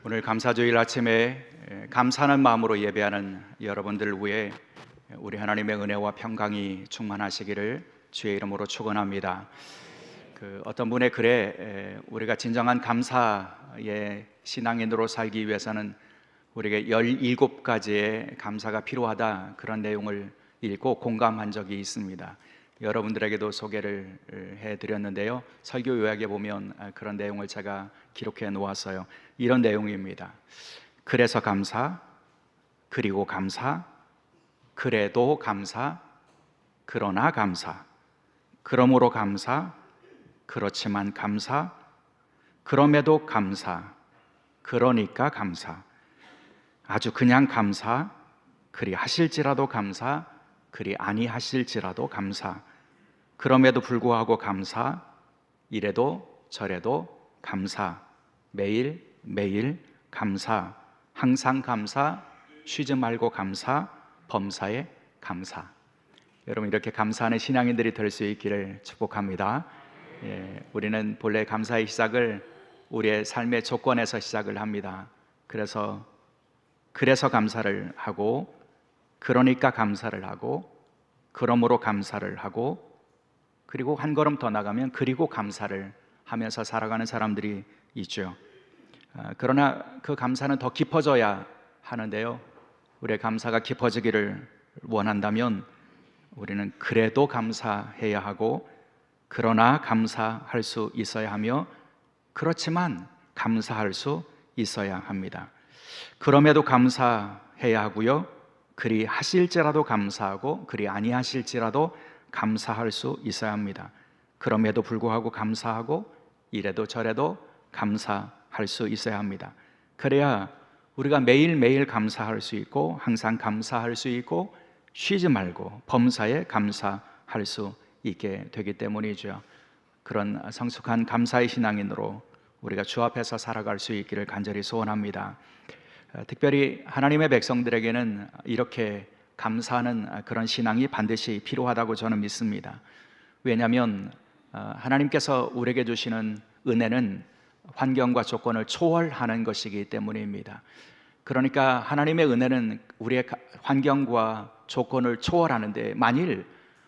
오늘 감사주일 아침에 감사하는 마음으로 예배하는 여러분들 위해 우리 하나님의 은혜와 평강이 충만하시기를 주의 이름으로 축원합니다. 어떤 분의 글에 우리가 진정한 감사의 신앙인으로 살기 위해서는 우리에게 17가지의 감사가 필요하다, 그런 내용을 읽고 공감한 적이 있습니다. 여러분들에게도 소개를 해드렸는데요, 설교 요약에 보면 그런 내용을 제가 기록해 놓았어요. 이런 내용입니다. 그래서 감사, 그리고 감사, 그래도 감사, 그러나 감사, 그러므로 감사, 그렇지만 감사, 그럼에도 감사, 그러니까 감사, 아주 그냥 감사, 그리 하실지라도 감사, 그리 아니하실지라도 감사, 그럼에도 불구하고 감사, 이래도 저래도 감사, 매일 매일 감사, 항상 감사, 쉬지 말고 감사, 범사에 감사. 여러분, 이렇게 감사하는 신앙인들이 될 수 있기를 축복합니다. 우리는 본래 감사의 시작을 우리의 삶의 조건에서 시작을 합니다. 그래서 감사를 하고, 그러니까 감사를 하고, 그러므로 감사를 하고, 그리고 한 걸음 더 나가면 그리고 감사를 하면서 살아가는 사람들이 있죠. 그러나 그 감사는 더 깊어져야 하는데요, 우리의 감사가 깊어지기를 원한다면 우리는 그래도 감사해야 하고, 그러나 감사할 수 있어야 하며, 그렇지만 감사할 수 있어야 합니다. 그럼에도 감사해야 하고요, 그리 하실지라도 감사하고, 그리 아니하실지라도 감사할 수 있어야 합니다. 그럼에도 불구하고 감사하고, 이래도 저래도 감사할 수 있어야 합니다. 그래야 우리가 매일매일 감사할 수 있고, 항상 감사할 수 있고, 쉬지 말고 범사에 감사할 수 있게 되기 때문이죠. 그런 성숙한 감사의 신앙인으로 우리가 주 앞에서 살아갈 수 있기를 간절히 소원합니다. 특별히 하나님의 백성들에게는 이렇게 감사하는 그런 신앙이 반드시 필요하다고 저는 믿습니다. 왜냐하면 하나님께서 우리에게 주시는 은혜는 환경과 조건을 초월하는 것이기 때문입니다. 그러니까 하나님의 은혜는 우리의 환경과 조건을 초월하는데, 만일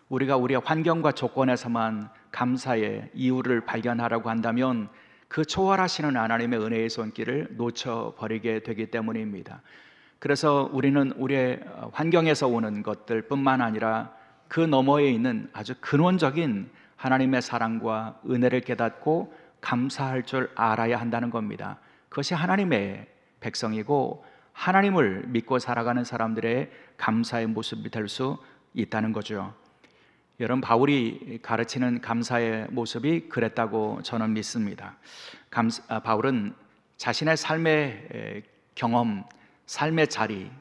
우리가 우리의 환경과 조건에서만 감사의 이유를 발견하라고 한다면 그 초월하시는 하나님의 은혜의 손길을 놓쳐버리게 되기 때문입니다. 그래서 우리는 우리의 환경에서 오는 것들 뿐만 아니라 그 너머에 있는 아주 근원적인 하나님의 사랑과 은혜를 깨닫고 감사할 줄 알아야 한다는 겁니다. 그것이 하나님의 백성이고 하나님을 믿고 살아가는 사람들의 감사의 모습이 될 수 있다는 거죠. 여러분, 바울이 가르치는 감사의 모습이 그랬다고 저는 믿습니다. 바울은 자신의 삶의 경험, 삶의 자리,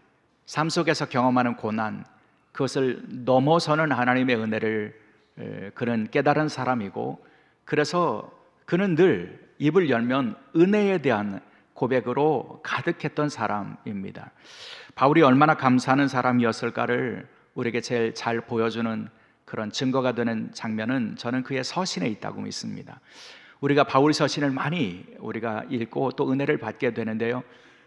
삶 속에서 경험하는 고난, 그것을 넘어서는 하나님의 은혜를 그는 깨달은 사람이고, 그래서 그는 늘 입을 열면 은혜에 대한 고백으로 가득했던 사람입니다. 바울이 얼마나 감사하는 사람이었을까를 우리에게 제일 잘 보여주는 그런 증거가 되는 장면은 저는 그의 서신에 있다고 믿습니다. 우리가 바울 서신을 많이 우리가 읽고 또 은혜를 받게 되는데요,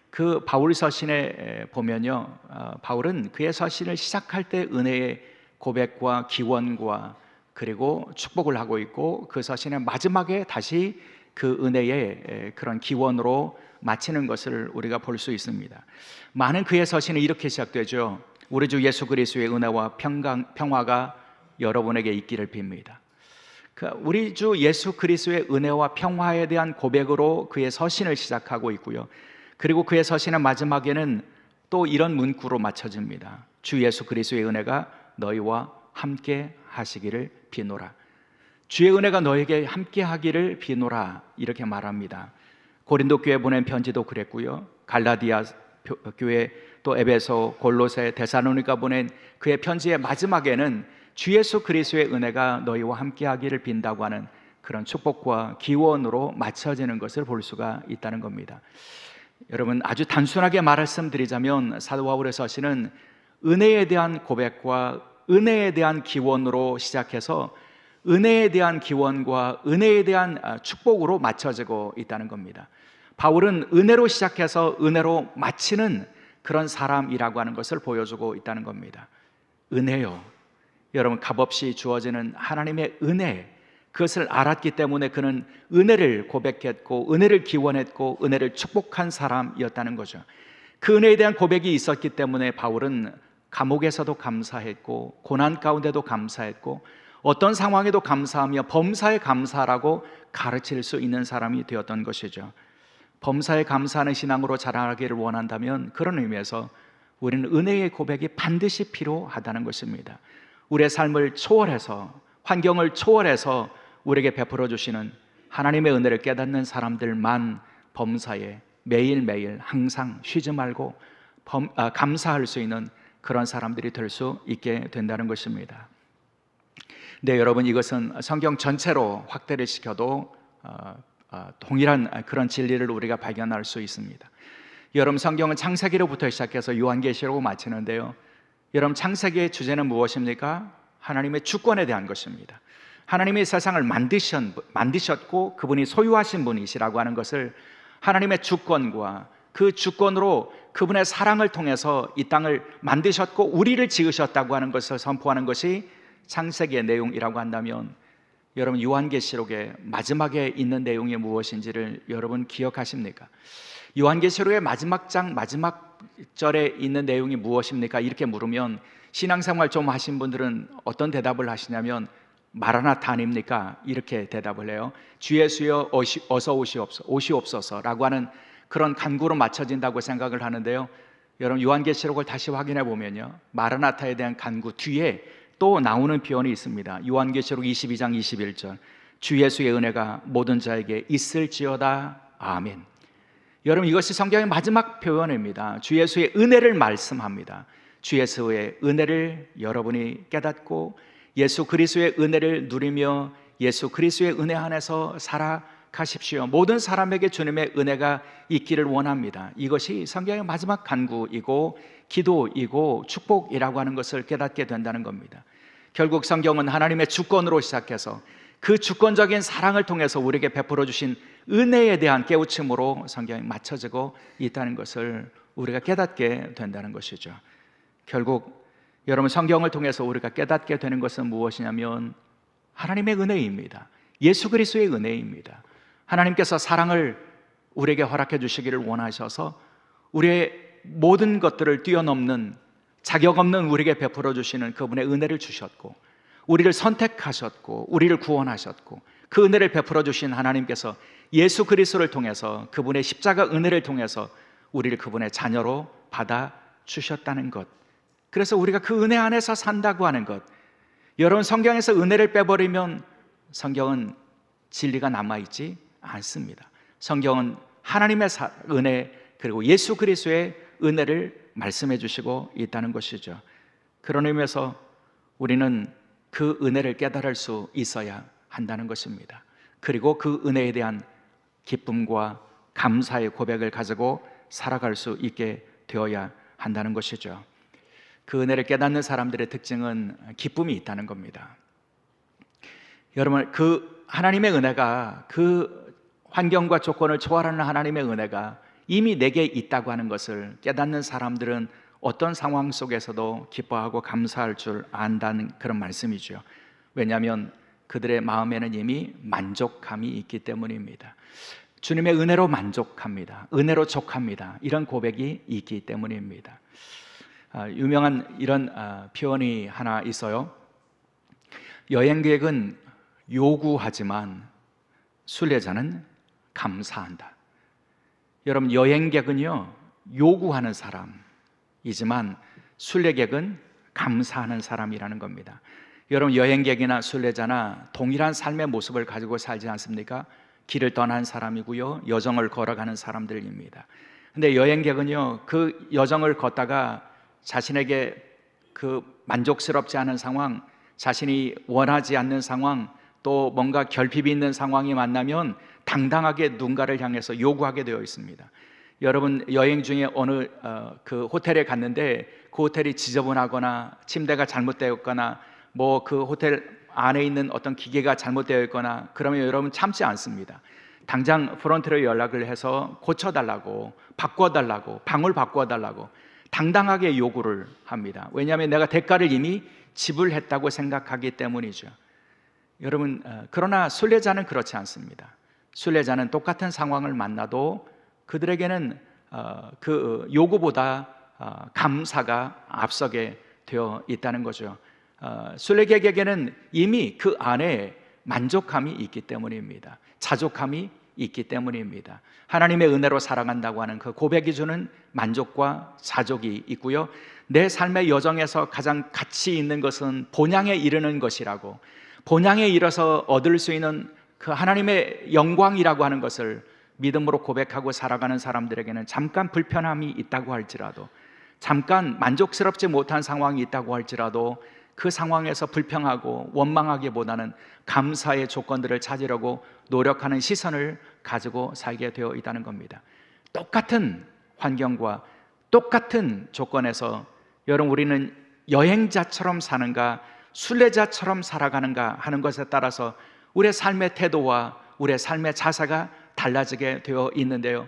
그 바울 서신에 보면요, 바울은 그의 서신을 시작할 때 은혜의 고백과 기원과 그리고 축복을 하고 있고, 그 서신의 마지막에 다시 그 은혜의 그런 기원으로 마치는 것을 우리가 볼 수 있습니다. 많은 그의 서신이 이렇게 시작되죠. 우리 주 예수 그리스도의 은혜와 평화가 여러분에게 있기를 빕니다. 우리 주 예수 그리스도의 은혜와 평화에 대한 고백으로 그의 서신을 시작하고 있고요, 그리고 그의 서신의 마지막에는 또 이런 문구로 마쳐집니다. 주 예수 그리스도의 은혜가 너희와 함께 하시기를 비노라. 주의 은혜가 너에게 함께 하기를 비노라, 이렇게 말합니다. 고린도 교회 보낸 편지도 그랬고요, 갈라디아 교회, 또 에베소, 골로새, 데살로니가 보낸 그의 편지의 마지막에는 주 예수 그리스도의 은혜가 너희와 함께 하기를 빈다고 하는 그런 축복과 기원으로 맞춰지는 것을 볼 수가 있다는 겁니다. 여러분, 아주 단순하게 말씀드리자면 사도 바울의 서신은 은혜에 대한 고백과 은혜에 대한 기원으로 시작해서 은혜에 대한 기원과 은혜에 대한 축복으로 맞춰지고 있다는 겁니다. 바울은 은혜로 시작해서 은혜로 마치는 그런 사람이라고 하는 것을 보여주고 있다는 겁니다. 은혜요. 여러분, 값없이 주어지는 하나님의 은혜, 그것을 알았기 때문에 그는 은혜를 고백했고 은혜를 기원했고 은혜를 축복한 사람이었다는 거죠. 그 은혜에 대한 고백이 있었기 때문에 바울은 감옥에서도 감사했고 고난 가운데도 감사했고 어떤 상황에도 감사하며 범사에 감사하라고 가르칠 수 있는 사람이 되었던 것이죠. 범사에 감사하는 신앙으로 자라나기를 원한다면 그런 의미에서 우리는 은혜의 고백이 반드시 필요하다는 것입니다. 우리의 삶을 초월해서, 환경을 초월해서 우리에게 베풀어 주시는 하나님의 은혜를 깨닫는 사람들만 범사에 매일매일 항상 쉬지 말고 감사할 수 있는 그런 사람들이 될 수 있게 된다는 것입니다. 네, 여러분, 이것은 성경 전체로 확대를 시켜도 동일한 그런 진리를 우리가 발견할 수 있습니다. 여러분, 성경은 창세기로부터 시작해서 요한계시로 마치는데요, 여러분, 창세기의 주제는 무엇입니까? 하나님의 주권에 대한 것입니다. 하나님이 세상을 만드셨고 그분이 소유하신 분이시라고 하는 것을, 하나님의 주권과 그 주권으로 그분의 사랑을 통해서 이 땅을 만드셨고 우리를 지으셨다고 하는 것을 선포하는 것이 창세기의 내용이라고 한다면, 여러분, 요한계시록의 마지막에 있는 내용이 무엇인지를 여러분 기억하십니까? 요한계시록의 마지막 장 마지막 절에 있는 내용이 무엇입니까? 이렇게 물으면 신앙생활 좀 하신 분들은 어떤 대답을 하시냐면 마라나타 아닙니까? 이렇게 대답을 해요. 주 예수여 어서 오시옵소서라고 하는 그런 간구로 맞춰진다고 생각을 하는데요, 여러분, 요한계시록을 다시 확인해 보면요, 마라나타에 대한 간구 뒤에 또 나오는 표현이 있습니다. 요한계시록 22장 21절, 주 예수의 은혜가 모든 자에게 있을지어다. 아멘. 여러분, 이것이 성경의 마지막 표현입니다. 주 예수의 은혜를 말씀합니다. 주 예수의 은혜를 여러분이 깨닫고 예수 그리스도의 은혜를 누리며 예수 그리스도의 은혜 안에서 살아가십시오. 모든 사람에게 주님의 은혜가 있기를 원합니다. 이것이 성경의 마지막 간구이고 기도이고 축복이라고 하는 것을 깨닫게 된다는 겁니다. 결국 성경은 하나님의 주권으로 시작해서 그 주권적인 사랑을 통해서 우리에게 베풀어 주신 은혜에 대한 깨우침으로 성경이 맞춰지고 있다는 것을 우리가 깨닫게 된다는 것이죠. 결국 여러분, 성경을 통해서 우리가 깨닫게 되는 것은 무엇이냐면 하나님의 은혜입니다. 예수 그리스도의 은혜입니다. 하나님께서 사랑을 우리에게 허락해 주시기를 원하셔서 우리의 모든 것들을 뛰어넘는, 자격 없는 우리에게 베풀어 주시는 그분의 은혜를 주셨고 우리를 선택하셨고 우리를 구원하셨고 그 은혜를 베풀어 주신 하나님께서 예수 그리스도를 통해서, 그분의 십자가 은혜를 통해서 우리를 그분의 자녀로 받아 주셨다는 것, 그래서 우리가 그 은혜 안에서 산다고 하는 것. 여러분, 성경에서 은혜를 빼버리면 성경은 진리가 남아있지 않습니다. 성경은 하나님의 은혜, 그리고 예수 그리스도의 은혜를 말씀해 주시고 있다는 것이죠. 그런 의미에서 우리는 그 은혜를 깨달을 수 있어야 한다는 것입니다. 그리고 그 은혜에 대한 기쁨과 감사의 고백을 가지고 살아갈 수 있게 되어야 한다는 것이죠. 그 은혜를 깨닫는 사람들의 특징은 기쁨이 있다는 겁니다. 여러분, 그 하나님의 은혜가, 그 환경과 조건을 초월하는 하나님의 은혜가 이미 내게 있다고 하는 것을 깨닫는 사람들은 어떤 상황 속에서도 기뻐하고 감사할 줄 안다는 그런 말씀이죠. 왜냐하면 그들의 마음에는 이미 만족함이 있기 때문입니다. 주님의 은혜로 만족합니다. 은혜로 족합니다. 이런 고백이 있기 때문입니다. 유명한 이런 표현이 하나 있어요. 여행 계획은 요구하지만 순례자는 감사한다. 여러분, 여행객은요 요구하는 사람이지만 순례객은 감사하는 사람이라는 겁니다. 여러분, 여행객이나 순례자나 동일한 삶의 모습을 가지고 살지 않습니까? 길을 떠난 사람이고요, 여정을 걸어가는 사람들입니다. 근데 여행객은요, 그 여정을 걷다가 자신에게 그 만족스럽지 않은 상황, 자신이 원하지 않는 상황, 또 뭔가 결핍이 있는 상황이 만나면 당당하게 누군가를 향해서 요구하게 되어 있습니다. 여러분, 여행 중에 어느 그 호텔에 갔는데 그 호텔이 지저분하거나 침대가 잘못되었거나 뭐 그 호텔 안에 있는 어떤 기계가 잘못되어 있거나 그러면 여러분 참지 않습니다. 당장 프런트로 연락을 해서 고쳐달라고, 바꿔달라고, 방을 바꿔달라고 당당하게 요구를 합니다. 왜냐하면 내가 대가를 이미 지불했다고 생각하기 때문이죠. 여러분, 그러나 순례자는 그렇지 않습니다. 순례자는 똑같은 상황을 만나도 그들에게는 그 요구보다 감사가 앞서게 되어 있다는 거죠. 순례객에게는 이미 그 안에 만족함이 있기 때문입니다. 자족함이 있기 때문입니다. 하나님의 은혜로 살아간다고 하는 그 고백이 주는 만족과 자족이 있고요. 내 삶의 여정에서 가장 가치 있는 것은 본향에 이르는 것이라고, 본향에 이르러서 얻을 수 있는 그 하나님의 영광이라고 하는 것을 믿음으로 고백하고 살아가는 사람들에게는 잠깐 불편함이 있다고 할지라도, 잠깐 만족스럽지 못한 상황이 있다고 할지라도 그 상황에서 불평하고 원망하기보다는 감사의 조건들을 찾으려고 노력하는 시선을 가지고 살게 되어 있다는 겁니다. 똑같은 환경과 똑같은 조건에서 여러분, 우리는 여행자처럼 사는가 순례자처럼 살아가는가 하는 것에 따라서 우리의 삶의 태도와 우리의 삶의 자세가 달라지게 되어 있는데요,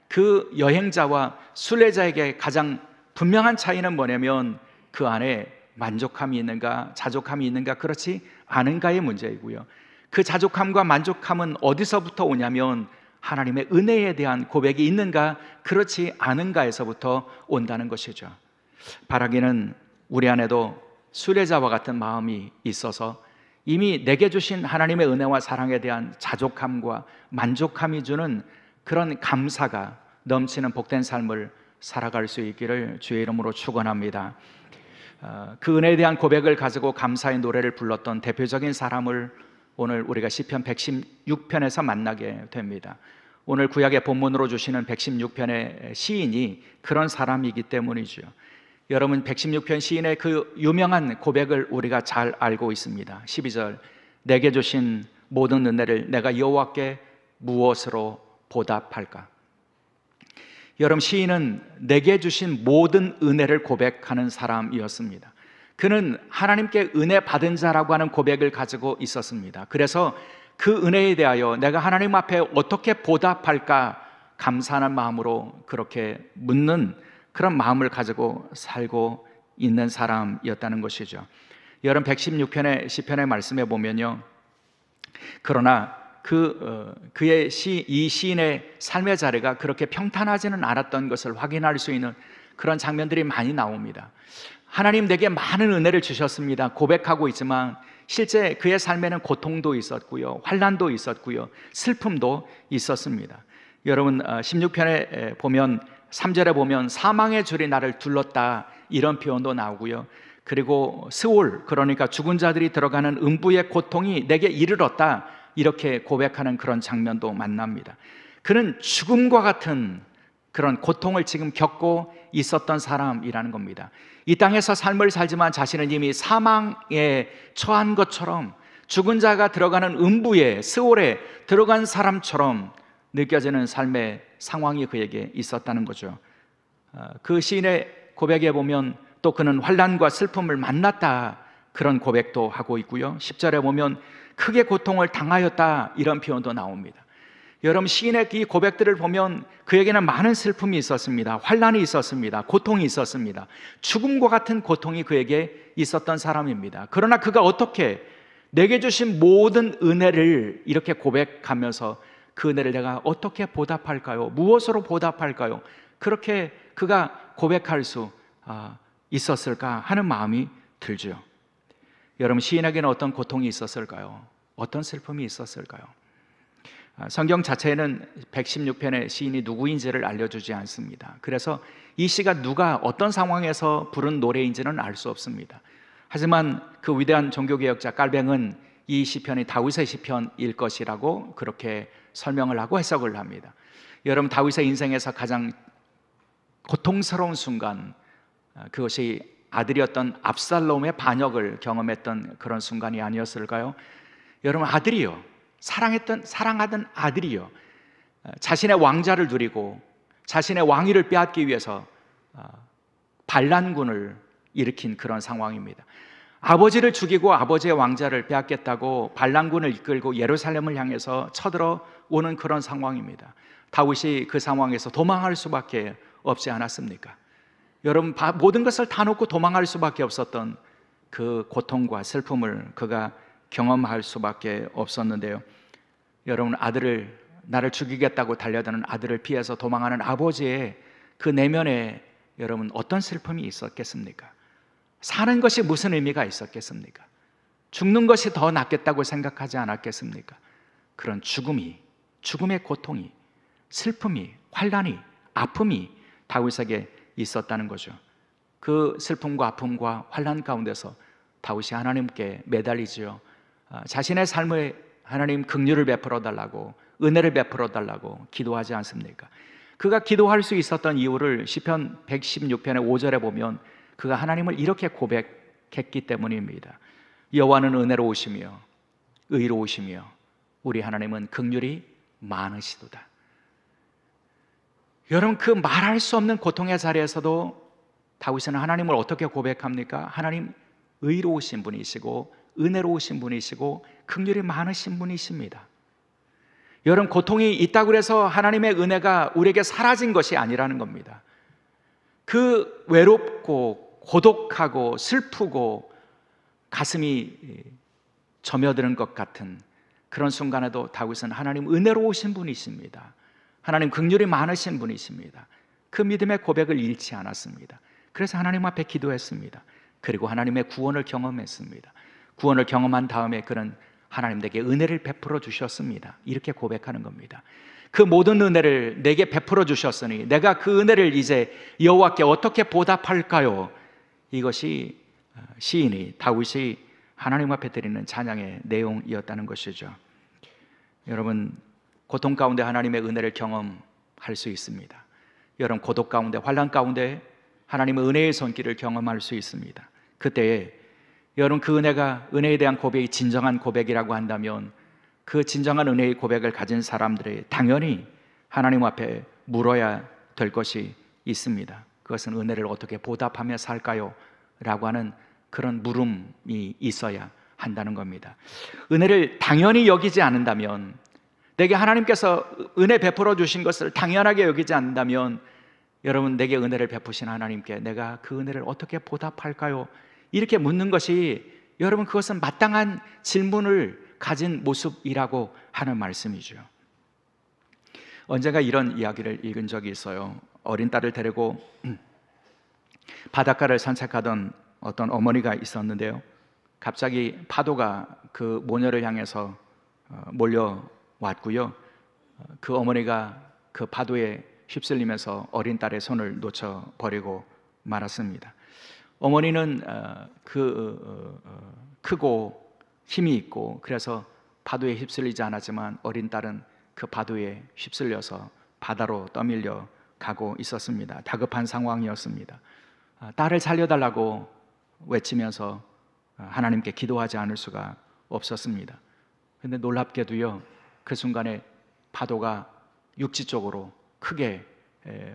그 여행자와 순례자에게 가장 분명한 차이는 뭐냐면 그 안에 만족함이 있는가 자족함이 있는가 그렇지 않은가의 문제이고요, 그 자족함과 만족함은 어디서부터 오냐면 하나님의 은혜에 대한 고백이 있는가 그렇지 않은가에서부터 온다는 것이죠. 바라기는 우리 안에도 순례자와 같은 마음이 있어서 이미 내게 주신 하나님의 은혜와 사랑에 대한 자족함과 만족함이 주는 그런 감사가 넘치는 복된 삶을 살아갈 수 있기를 주의 이름으로 축원합니다. 그 은혜에 대한 고백을 가지고 감사의 노래를 불렀던 대표적인 사람을 오늘 우리가 시편 116편에서 만나게 됩니다. 오늘 구약의 본문으로 주시는 116편의 시인이 그런 사람이기 때문이죠. 여러분, 116편 시인의 그 유명한 고백을 우리가 잘 알고 있습니다. 12절, 내게 주신 모든 은혜를 내가 여호와께 무엇으로 보답할까? 여러분, 시인은 내게 주신 모든 은혜를 고백하는 사람이었습니다. 그는 하나님께 은혜 받은 자라고 하는 고백을 가지고 있었습니다. 그래서 그 은혜에 대하여 내가 하나님 앞에 어떻게 보답할까 감사하는 마음으로 그렇게 묻는 그런 마음을 가지고 살고 있는 사람이었다는 것이죠. 여러분, 116편의 시편의 말씀에 보면요, 그러나 그의 이 시인의 삶의 자리가 그렇게 평탄하지는 않았던 것을 확인할 수 있는 그런 장면들이 많이 나옵니다. 하나님 내게 많은 은혜를 주셨습니다 고백하고 있지만 실제 그의 삶에는 고통도 있었고요, 환난도 있었고요, 슬픔도 있었습니다. 여러분, 16편에 보면 3절에 보면 사망의 줄이 나를 둘렀다 이런 표현도 나오고요, 그리고 스올, 그러니까 죽은 자들이 들어가는 음부의 고통이 내게 이르렀다 이렇게 고백하는 그런 장면도 만납니다. 그는 죽음과 같은 그런 고통을 지금 겪고 있었던 사람이라는 겁니다. 이 땅에서 삶을 살지만 자신은 이미 사망에 처한 것처럼, 죽은 자가 들어가는 음부에, 스올에 들어간 사람처럼 느껴지는 삶의 상황이 그에게 있었다는 거죠. 그 시인의 고백에 보면 또 그는 환난과 슬픔을 만났다 그런 고백도 하고 있고요, 10절에 보면 크게 고통을 당하였다 이런 표현도 나옵니다. 여러분, 시인의 이 고백들을 보면 그에게는 많은 슬픔이 있었습니다. 환난이 있었습니다. 고통이 있었습니다. 죽음과 같은 고통이 그에게 있었던 사람입니다. 그러나 그가 어떻게 내게 주신 모든 은혜를 이렇게 고백하면서 그 은혜를 내가 어떻게 보답할까요? 무엇으로 보답할까요? 그렇게 그가 고백할 수 있었을까 하는 마음이 들죠. 여러분, 시인에게는 어떤 고통이 있었을까요? 어떤 슬픔이 있었을까요? 성경 자체에는 116편의 시인이 누구인지를 알려주지 않습니다. 그래서 이 시가 누가 어떤 상황에서 부른 노래인지는 알 수 없습니다. 하지만 그 위대한 종교개혁자 깔뱅은 이 시편이 다윗의 시편일 것이라고 그렇게 설명을 하고 해석을 합니다. 여러분, 다윗의 인생에서 가장 고통스러운 순간, 그것이 아들이었던 압살롬의 반역을 경험했던 그런 순간이 아니었을까요? 여러분, 아들이요, 사랑하던 아들이요, 자신의 왕자를 누리고 자신의 왕위를 빼앗기 위해서 반란군을 일으킨 그런 상황입니다. 아버지를 죽이고 아버지의 왕자를 빼앗겠다고 반란군을 이끌고 예루살렘을 향해서 쳐들어 오는 그런 상황입니다. 다윗이 그 상황에서 도망할 수밖에 없지 않았습니까? 여러분, 모든 것을 다 놓고 도망할 수밖에 없었던 그 고통과 슬픔을 그가 경험할 수밖에 없었는데요. 여러분, 나를 죽이겠다고 달려드는 아들을 피해서 도망하는 아버지의 그 내면에 여러분 어떤 슬픔이 있었겠습니까? 사는 것이 무슨 의미가 있었겠습니까? 죽는 것이 더 낫겠다고 생각하지 않았겠습니까? 그런 죽음의 고통이, 슬픔이, 환난이, 아픔이 다윗에게 있었다는 거죠. 그 슬픔과 아픔과 환난 가운데서 다윗이 하나님께 매달리지요. 자신의 삶에 하나님 긍휼을 베풀어 달라고, 은혜를 베풀어 달라고 기도하지 않습니까? 그가 기도할 수 있었던 이유를 시편 116편의 5절에 보면 그가 하나님을 이렇게 고백했기 때문입니다. 여호와는 은혜로우시며 의로우시며 우리 하나님은 긍휼이 많으시도다. 여러분, 그 말할 수 없는 고통의 자리에서도 다윗은 하나님을 어떻게 고백합니까? 하나님 의로우신 분이시고 은혜로우신 분이시고 긍휼이 많으신 분이십니다. 여러분, 고통이 있다고 해서 하나님의 은혜가 우리에게 사라진 것이 아니라는 겁니다. 그 외롭고 고독하고 슬프고 가슴이 저며드는 것 같은 그런 순간에도 다윗은 하나님 은혜로우신 분이십니다. 하나님 긍휼이 많으신 분이십니다. 그 믿음의 고백을 잃지 않았습니다. 그래서 하나님 앞에 기도했습니다. 그리고 하나님의 구원을 경험했습니다. 구원을 경험한 다음에 그는 하나님 내게 은혜를 베풀어 주셨습니다. 이렇게 고백하는 겁니다. 그 모든 은혜를 내게 베풀어 주셨으니 내가 그 은혜를 이제 여호와께 어떻게 보답할까요? 이것이 시인이 다윗이 하나님 앞에 드리는 찬양의 내용이었다는 것이죠. 여러분, 고통 가운데 하나님의 은혜를 경험할 수 있습니다. 여러분, 고독 가운데, 환난 가운데 하나님의 은혜의 손길을 경험할 수 있습니다. 그때에 여러분, 그 은혜에 대한 고백이 진정한 고백이라고 한다면 그 진정한 은혜의 고백을 가진 사람들이 당연히 하나님 앞에 물어야 될 것이 있습니다. 그것은 은혜를 어떻게 보답하며 살까요? 라고 하는 그런 물음이 있어야 한다는 겁니다. 은혜를 당연히 여기지 않는다면, 내게 하나님께서 은혜 베풀어 주신 것을 당연하게 여기지 않는다면 여러분, 내게 은혜를 베푸신 하나님께 내가 그 은혜를 어떻게 보답할까요? 이렇게 묻는 것이 여러분, 그것은 마땅한 질문을 가진 모습이라고 하는 말씀이죠. 언젠가 이런 이야기를 읽은 적이 있어요. 어린 딸을 데리고 바닷가를 산책하던 어떤 어머니가 있었는데요, 갑자기 파도가 그 모녀를 향해서 몰려왔고요, 그 어머니가 그 파도에 휩쓸리면서 어린 딸의 손을 놓쳐버리고 말았습니다. 어머니는 크고 힘이 있고 그래서 파도에 휩쓸리지 않았지만 어린 딸은 그 파도에 휩쓸려서 바다로 떠밀려 가고 있었습니다. 다급한 상황이었습니다. 딸을 살려달라고 외치면서 하나님께 기도하지 않을 수가 없었습니다. 그런데 놀랍게도요, 그 순간에 파도가 육지 쪽으로 크게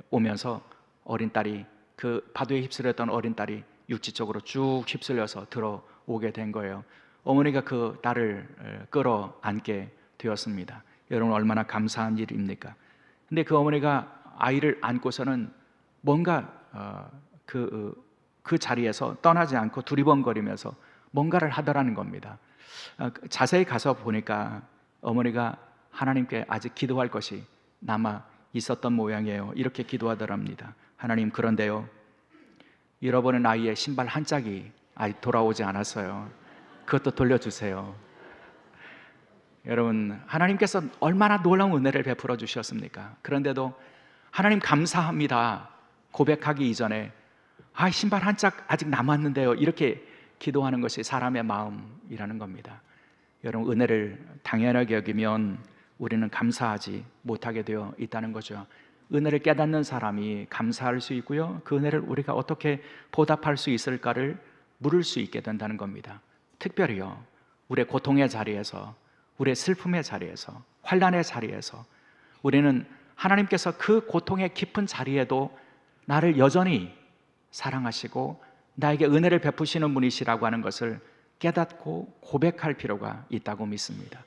오면서 어린 딸이, 그 파도에 휩쓸렸던 어린 딸이 육지 쪽으로 쭉 휩쓸려서 들어오게 된 거예요. 어머니가 그 딸을 끌어안게 되었습니다. 여러분, 얼마나 감사한 일입니까? 근데 그 어머니가 아이를 안고서는 뭔가 그 자리에서 떠나지 않고 두리번거리면서 뭔가를 하더라는 겁니다. 자세히 가서 보니까 어머니가 하나님께 아직 기도할 것이 남아 있었던 모양이에요. 이렇게 기도하더랍니다. 하나님, 그런데요, 잃어버린 아이의 신발 한 짝이 아직 돌아오지 않았어요. 그것도 돌려주세요. 여러분, 하나님께서 얼마나 놀라운 은혜를 베풀어 주셨습니까? 그런데도 하나님 감사합니다 고백하기 이전에 신발 한 짝 아직 남았는데요, 이렇게 기도하는 것이 사람의 마음이라는 겁니다. 여러분, 은혜를 당연하게 여기면 우리는 감사하지 못하게 되어 있다는 거죠. 은혜를 깨닫는 사람이 감사할 수 있고요, 그 은혜를 우리가 어떻게 보답할 수 있을까를 물을 수 있게 된다는 겁니다. 특별히요, 우리의 고통의 자리에서, 우리의 슬픔의 자리에서, 환난의 자리에서 우리는 하나님께서 그 고통의 깊은 자리에도 나를 여전히 사랑하시고 나에게 은혜를 베푸시는 분이시라고 하는 것을 깨닫고 고백할 필요가 있다고 믿습니다.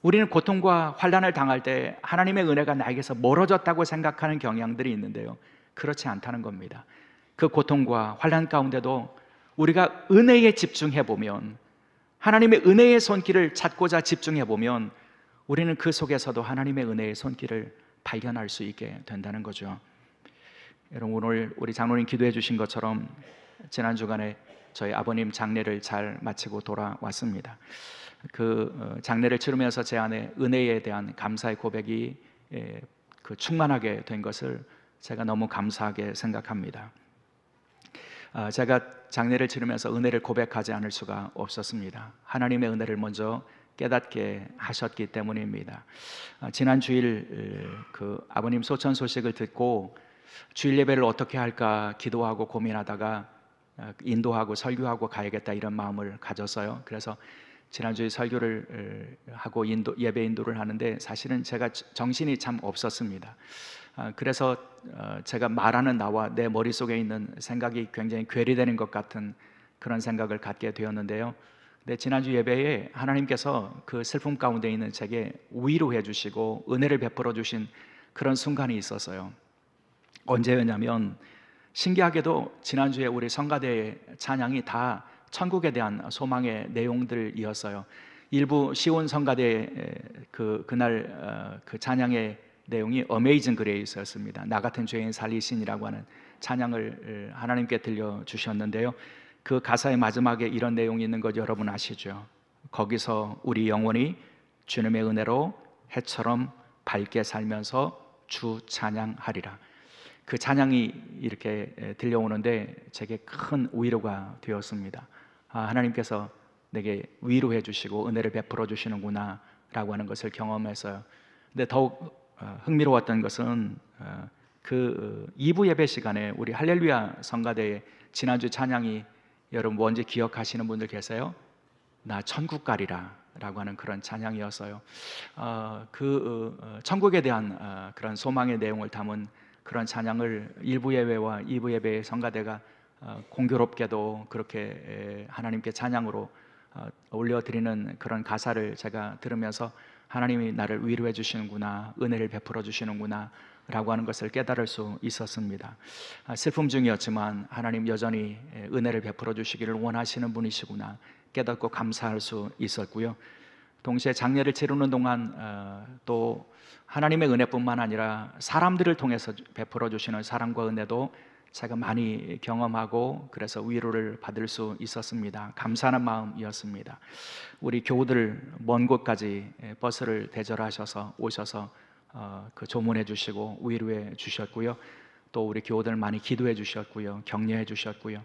우리는 고통과 환난을 당할 때 하나님의 은혜가 나에게서 멀어졌다고 생각하는 경향들이 있는데요, 그렇지 않다는 겁니다. 그 고통과 환난 가운데도 우리가 은혜에 집중해 보면, 하나님의 은혜의 손길을 찾고자 집중해 보면 우리는 그 속에서도 하나님의 은혜의 손길을 발견할 수 있게 된다는 거죠. 여러분, 오늘 우리 장로님 기도해 주신 것처럼 지난 주간에 저희 아버님 장례를 잘 마치고 돌아왔습니다. 그 장례를 치르면서 제 안에 은혜에 대한 감사의 고백이 충만하게 된 것을 제가 너무 감사하게 생각합니다. 제가 장례를 치르면서 은혜를 고백하지 않을 수가 없었습니다. 하나님의 은혜를 먼저 깨닫게 하셨기 때문입니다. 지난 주일 그 아버님 소천 소식을 듣고 주일 예배를 어떻게 할까 기도하고 고민하다가 인도하고 설교하고 가야겠다 이런 마음을 가졌어요. 그래서 지난주에 설교를 하고 예배 인도를 하는데 사실은 제가 정신이 참 없었습니다. 그래서 제가 말하는 나와 내 머릿속에 있는 생각이 굉장히 괴리되는 것 같은 그런 생각을 갖게 되었는데요. 근데 지난주 예배에 하나님께서 그 슬픔 가운데 있는 제게 위로해 주시고 은혜를 베풀어 주신 그런 순간이 있었어요. 언제였냐면, 신기하게도 지난주에 우리 성가대의 찬양이 다 천국에 대한 소망의 내용들이었어요. 일부 시온 성가대 그날 그 찬양의 내용이 Amazing Grace였습니다. 나 같은 죄인 살리신이라고 하는 찬양을 하나님께 들려주셨는데요, 그 가사의 마지막에 이런 내용이 있는 것 여러분 아시죠? 거기서 우리 영혼이 주님의 은혜로 해처럼 밝게 살면서 주 찬양하리라. 그 찬양이 이렇게 들려오는데 제게 큰 위로가 되었습니다. 하나님께서 내게 위로해 주시고 은혜를 베풀어 주시는구나 라고 하는 것을 경험했어요. 근데 더욱 흥미로웠던 것은 그 2부 예배 시간에 우리 할렐루야 성가대의 지난주 찬양이, 여러분 뭔지 기억하시는 분들 계세요? 나 천국 가리라 라고 하는 그런 찬양이었어요. 천국에 대한 그런 소망의 내용을 담은 그런 찬양을 1부 예배와 2부 예배의 성가대가 공교롭게도 그렇게 하나님께 찬양으로 올려드리는 그런 가사를 제가 들으면서 하나님이 나를 위로해 주시는구나, 은혜를 베풀어 주시는구나 라고 하는 것을 깨달을 수 있었습니다. 슬픔 중이었지만 하나님 여전히 은혜를 베풀어 주시기를 원하시는 분이시구나 깨닫고 감사할 수 있었고요. 동시에 장례를 치르는 동안 또 하나님의 은혜뿐만 아니라 사람들을 통해서 베풀어 주시는 사랑과 은혜도 제가 많이 경험하고 그래서 위로를 받을 수 있었습니다. 감사하는 마음이었습니다. 우리 교우들 먼 곳까지 버스를 대절하셔서 오셔서 그 조문해 주시고 위로해 주셨고요. 또 우리 교우들 많이 기도해 주셨고요, 격려해 주셨고요.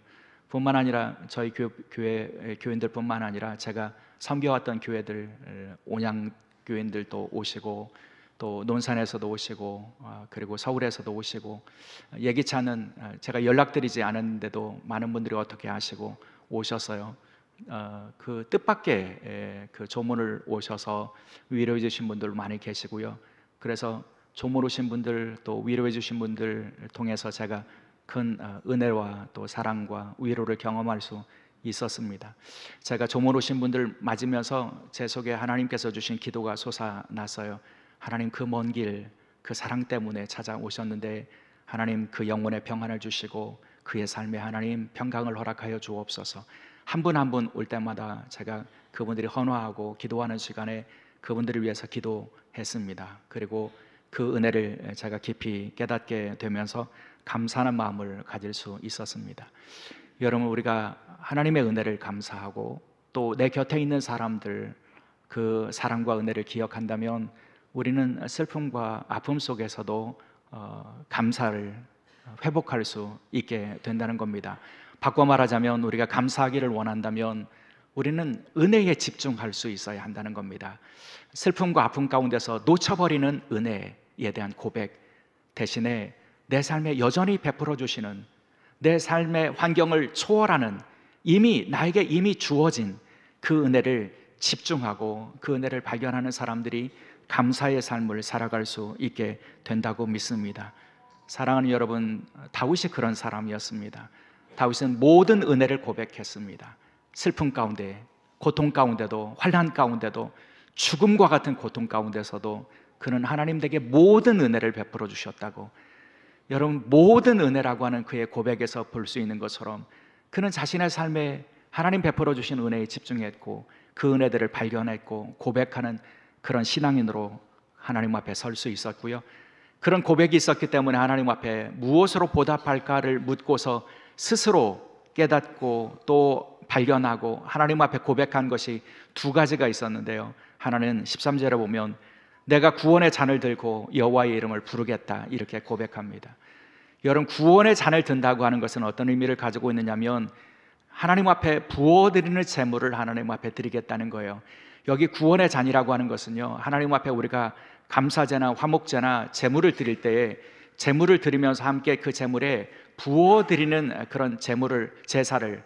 뿐만 아니라 저희 교회 교인들뿐만 아니라 제가 섬겨왔던 교회들 온양 교인들도 오시고 또 논산에서도 오시고 그리고 서울에서도 오시고, 예기치 않은 제가 연락드리지 않았는데도 많은 분들이 어떻게 하시고 오셨어요. 그 뜻밖의 그 조문을 오셔서 위로해 주신 분들 많이 계시고요. 그래서 조문 오신 분들 또 위로해 주신 분들 통해서 제가 큰 은혜와 또 사랑과 위로를 경험할 수 있었습니다. 제가 조문 오신 분들 맞으면서 제 속에 하나님께서 주신 기도가 솟아났어요. 하나님, 그 먼 길, 그 사랑 때문에 찾아오셨는데 하나님 그 영혼의 평안을 주시고 그의 삶에 하나님 평강을 허락하여 주옵소서. 한 분 한 분 올 때마다 제가 그분들이 헌화하고 기도하는 시간에 그분들을 위해서 기도했습니다. 그리고 그 은혜를 제가 깊이 깨닫게 되면서 감사하는 마음을 가질 수 있었습니다. 여러분, 우리가 하나님의 은혜를 감사하고 또 내 곁에 있는 사람들 그 사랑과 은혜를 기억한다면 우리는 슬픔과 아픔 속에서도 감사를 회복할 수 있게 된다는 겁니다. 바꿔 말하자면 우리가 감사하기를 원한다면 우리는 은혜에 집중할 수 있어야 한다는 겁니다. 슬픔과 아픔 가운데서 놓쳐버리는 은혜에 대한 고백 대신에 내 삶에 여전히 베풀어 주시는, 내 삶의 환경을 초월하는 나에게 이미 주어진 그 은혜를 집중하고 그 은혜를 발견하는 사람들이 감사의 삶을 살아갈 수 있게 된다고 믿습니다. 사랑하는 여러분, 다윗이 그런 사람이었습니다. 다윗은 모든 은혜를 고백했습니다. 슬픔 가운데, 고통 가운데도, 환난 가운데도 죽음과 같은 고통 가운데서도 그는 하나님 댁에 모든 은혜를 베풀어 주셨다고. 여러분, 모든 은혜라고 하는 그의 고백에서 볼 수 있는 것처럼 그는 자신의 삶에 하나님 베풀어 주신 은혜에 집중했고 그 은혜들을 발견했고 고백하는 그런 신앙인으로 하나님 앞에 설 수 있었고요. 그런 고백이 있었기 때문에 하나님 앞에 무엇으로 보답할까를 묻고서 스스로 깨닫고 또 발견하고 하나님 앞에 고백한 것이 두 가지가 있었는데요. 하나는 13절에 보면 내가 구원의 잔을 들고 여호와의 이름을 부르겠다 이렇게 고백합니다. 여러분, 구원의 잔을 든다고 하는 것은 어떤 의미를 가지고 있느냐면 하나님 앞에 부어드리는 제물을 하나님 앞에 드리겠다는 거예요. 여기 구원의 잔이라고 하는 것은요, 하나님 앞에 우리가 감사제나 화목제나 제물을 드릴 때에 제물을 드리면서 함께 그 제물에 부어드리는 그런 제사를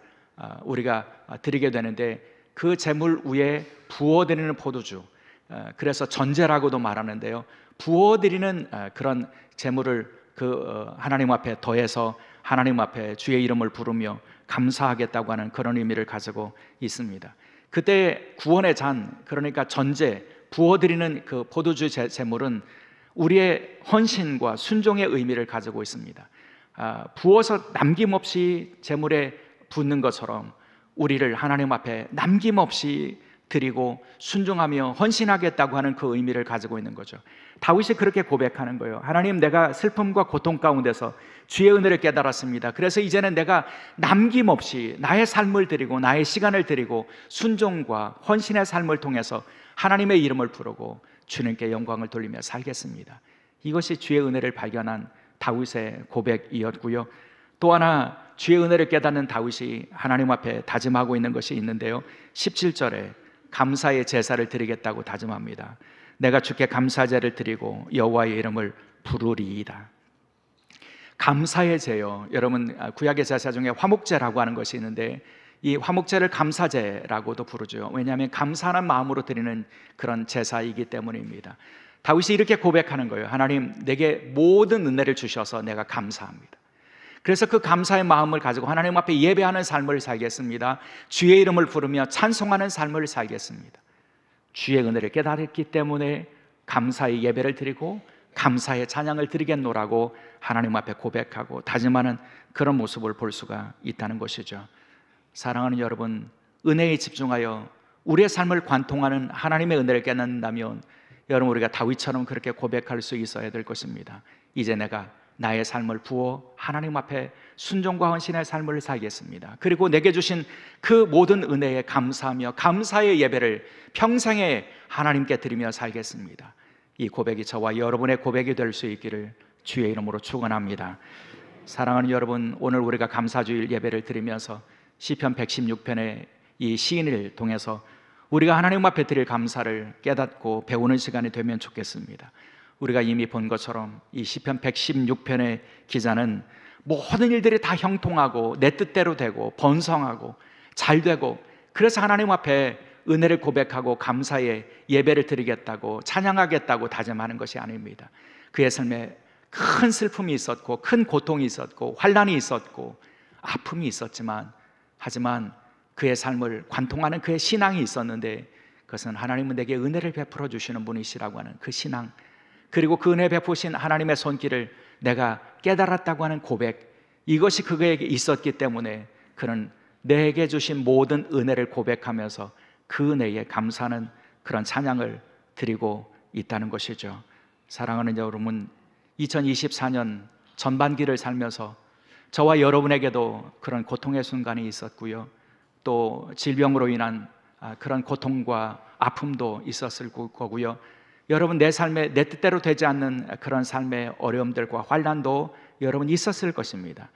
우리가 드리게 되는데 그 제물 위에 부어드리는 포도주, 그래서 전제라고도 말하는데요, 부어드리는 그런 제물을 하나님 앞에 더해서 하나님 앞에 주의 이름을 부르며 감사하겠다고 하는 그런 의미를 가지고 있습니다. 그때 구원의 잔, 그러니까 전제, 부어드리는 그 포도주 제물은 우리의 헌신과 순종의 의미를 가지고 있습니다. 부어서 남김없이 제물에 붓는 것처럼 우리를 하나님 앞에 남김없이 드리고 순종하며 헌신하겠다고 하는 그 의미를 가지고 있는 거죠. 다윗이 그렇게 고백하는 거예요. 하나님, 내가 슬픔과 고통 가운데서 주의 은혜를 깨달았습니다. 그래서 이제는 내가 남김없이 나의 삶을 드리고 나의 시간을 드리고 순종과 헌신의 삶을 통해서 하나님의 이름을 부르고 주님께 영광을 돌리며 살겠습니다. 이것이 주의 은혜를 발견한 다윗의 고백이었고요. 또 하나 주의 은혜를 깨닫는 다윗이 하나님 앞에 다짐하고 있는 것이 있는데요, 17절에 감사의 제사를 드리겠다고 다짐합니다. 내가 주께 감사제를 드리고 여호와의 이름을 부르리이다. 감사의 제요, 여러분, 구약의 제사 중에 화목제라고 하는 것이 있는데 이 화목제를 감사제라고도 부르죠. 왜냐하면 감사하는 마음으로 드리는 그런 제사이기 때문입니다. 다윗이 이렇게 고백하는 거예요. 하나님, 내게 모든 은혜를 주셔서 내가 감사합니다. 그래서 그 감사의 마음을 가지고 하나님 앞에 예배하는 삶을 살겠습니다. 주의 이름을 부르며 찬송하는 삶을 살겠습니다. 주의 은혜를 깨달았기 때문에 감사의 예배를 드리고 감사의 찬양을 드리겠노라고 하나님 앞에 고백하고 다짐하는 그런 모습을 볼 수가 있다는 것이죠. 사랑하는 여러분, 은혜에 집중하여 우리의 삶을 관통하는 하나님의 은혜를 깨닫는다면 여러분, 우리가 다윗처럼 그렇게 고백할 수 있어야 될 것입니다. 이제 내가 나의 삶을 부어 하나님 앞에 순종과 헌신의 삶을 살겠습니다. 그리고 내게 주신 그 모든 은혜에 감사하며 감사의 예배를 평생에 하나님께 드리며 살겠습니다. 이 고백이 저와 여러분의 고백이 될 수 있기를 주의 이름으로 축원합니다. 사랑하는 여러분, 오늘 우리가 감사주일 예배를 드리면서 시편 116편의 이 시인을 통해서 우리가 하나님 앞에 드릴 감사를 깨닫고 배우는 시간이 되면 좋겠습니다. 우리가 이미 본 것처럼 이 시편 116편의 기자는 모든 일들이 다 형통하고 내 뜻대로 되고 번성하고 잘 되고, 그래서 하나님 앞에 은혜를 고백하고 감사의 예배를 드리겠다고 찬양하겠다고 다짐하는 것이 아닙니다. 그의 삶에 큰 슬픔이 있었고 큰 고통이 있었고 환난이 있었고 아픔이 있었지만, 하지만 그의 삶을 관통하는 그의 신앙이 있었는데, 그것은 하나님은 내게 은혜를 베풀어 주시는 분이시라고 하는 그 신앙, 그리고 그 은혜 베푸신 하나님의 손길을 내가 깨달았다고 하는 고백, 이것이 그에게 있었기 때문에 그는 내게 주신 모든 은혜를 고백하면서 그 은혜에 감사하는 그런 찬양을 드리고 있다는 것이죠. 사랑하는 여러분, 2024년 전반기를 살면서 저와 여러분에게도 그런 고통의 순간이 있었고요, 또 질병으로 인한 그런 고통과 아픔도 있었을 거고요, 여러분, 내 삶에 내 뜻대로 되지 않는 그런 삶의 어려움들과 환난도 여러분 있었을 것입니다.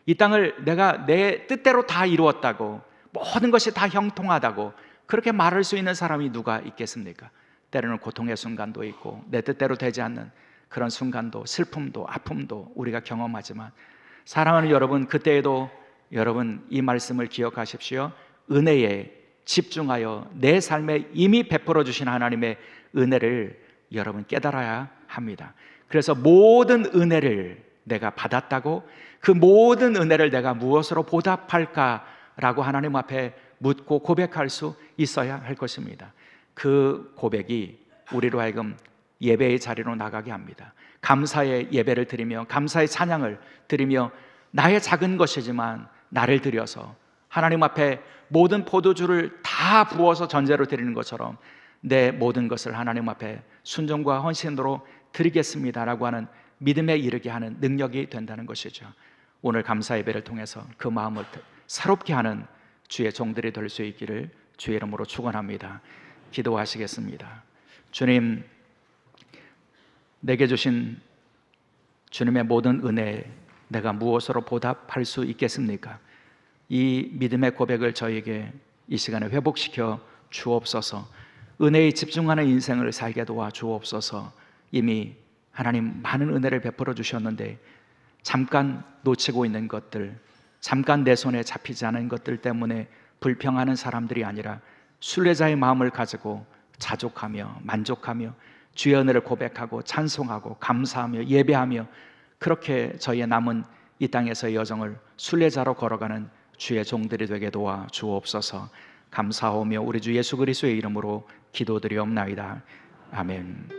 이 땅을 내가 내 뜻대로 다 이루었다고, 모든 것이 다 형통하다고 그렇게 말할 수 있는 사람이 누가 있겠습니까? 때로는 고통의 순간도 있고 내 뜻대로 되지 않는 그런 순간도, 슬픔도 아픔도 우리가 경험하지만, 사랑하는 여러분, 그때에도 여러분 이 말씀을 기억하십시오. 은혜에 집중하여 내 삶에 이미 베풀어 주신 하나님의 은혜를 여러분 깨달아야 합니다. 그래서 모든 은혜를 내가 받았다고, 그 모든 은혜를 내가 무엇으로 보답할까라고 하나님 앞에 묻고 고백할 수 있어야 할 것입니다. 그 고백이 우리로 하여금 예배의 자리로 나가게 합니다. 감사의 예배를 드리며 감사의 찬양을 드리며 나의 작은 것이지만 나를 드려서 하나님 앞에 모든 포도주를 다 부어서 전제로 드리는 것처럼 내 모든 것을 하나님 앞에 순종과 헌신으로 드리겠습니다라고 하는 믿음에 이르게 하는 능력이 된다는 것이죠. 오늘 감사 예배를 통해서 그 마음을 새롭게 하는 주의 종들이 될 수 있기를 주의 이름으로 축원합니다. 기도하시겠습니다. 주님, 내게 주신 주님의 모든 은혜에 내가 무엇으로 보답할 수 있겠습니까? 이 믿음의 고백을 저에게 이 시간에 회복시켜 주옵소서. 은혜에 집중하는 인생을 살게 도와 주옵소서. 이미 하나님 많은 은혜를 베풀어 주셨는데 잠깐 놓치고 있는 것들, 잠깐 내 손에 잡히지 않은 것들 때문에 불평하는 사람들이 아니라 순례자의 마음을 가지고 자족하며 만족하며 주의 은혜를 고백하고 찬송하고 감사하며 예배하며 그렇게 저희의 남은 이 땅에서의 여정을 순례자로 걸어가는 주의 종들이 되게 도와 주옵소서. 감사하며 우리 주 예수 그리스도의 이름으로 기도드리옵나이다. 아멘.